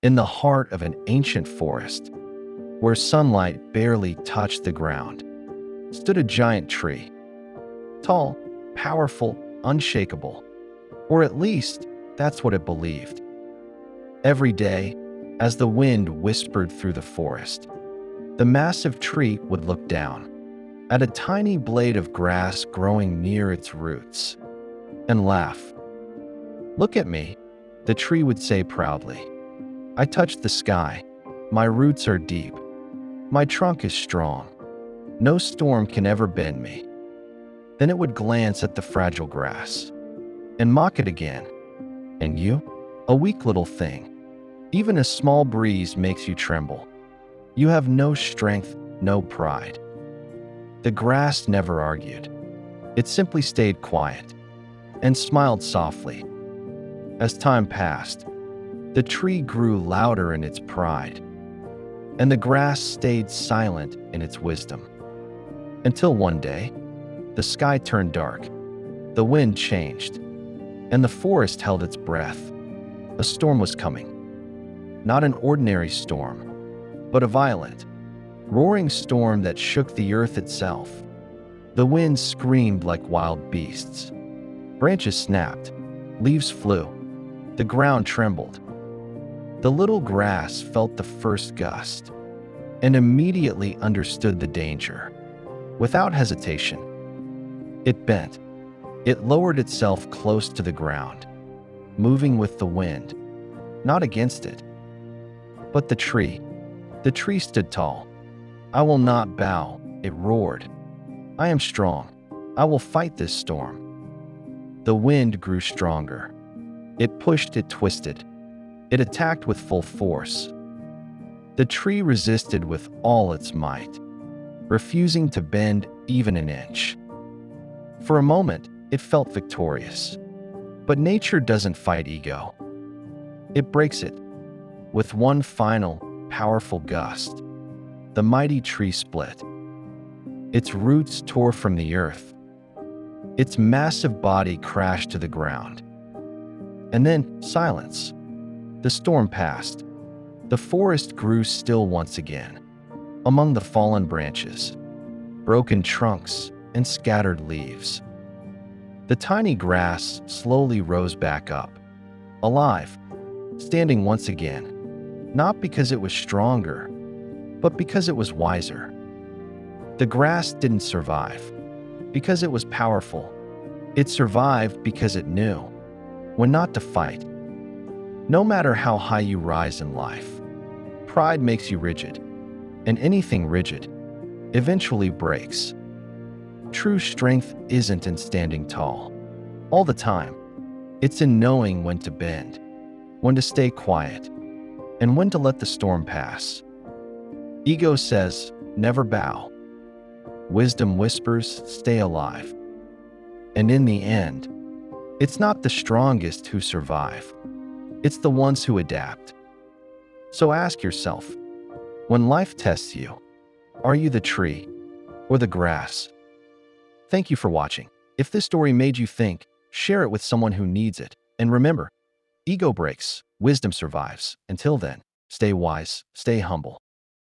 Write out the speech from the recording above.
In the heart of an ancient forest, where sunlight barely touched the ground, stood a giant tree. Tall, powerful, unshakable. Or at least, that's what it believed. Every day, as the wind whispered through the forest, the massive tree would look down at a tiny blade of grass growing near its roots and laugh. "Look at me," the tree would say proudly. "I touch the sky. My roots are deep. My trunk is strong. No storm can ever bend me." Then it would glance at the fragile grass and mock it again. "And you? A weak little thing. Even a small breeze makes you tremble. You have no strength, no pride." The grass never argued. It simply stayed quiet and smiled softly. As time passed, the tree grew louder in its pride, and the grass stayed silent in its wisdom. Until one day, the sky turned dark, the wind changed, and the forest held its breath. A storm was coming. Not an ordinary storm, but a violent, roaring storm that shook the earth itself. The wind screamed like wild beasts. Branches snapped, leaves flew, the ground trembled. The little grass felt the first gust and immediately understood the danger. Without hesitation, it bent. It lowered itself close to the ground, moving with the wind, not against it. But the tree stood tall. "I will not bow," it roared. "I am strong. I will fight this storm." The wind grew stronger. It pushed, it twisted. It attacked with full force. The tree resisted with all its might, refusing to bend even an inch. For a moment, it felt victorious. But nature doesn't fight ego. It breaks it. With one final, powerful gust, the mighty tree split. Its roots tore from the earth. Its massive body crashed to the ground. And then, silence. The storm passed. The forest grew still once again. Among the fallen branches, broken trunks, and scattered leaves, the tiny grass slowly rose back up, alive, standing once again, not because it was stronger, but because it was wiser. The grass didn't survive because it was powerful. It survived because it knew when not to fight. No matter how high you rise in life, pride makes you rigid, and anything rigid eventually breaks. True strength isn't in standing tall all the time. It's in knowing when to bend, when to stay quiet, and when to let the storm pass. Ego says, "Never bow." Wisdom whispers, "Stay alive." And in the end, it's not the strongest who survive. It's the ones who adapt. So ask yourself, when life tests you, are you the tree or the grass? Thank you for watching. If this story made you think, share it with someone who needs it. And remember, ego breaks, wisdom survives. Until then, stay wise, stay humble,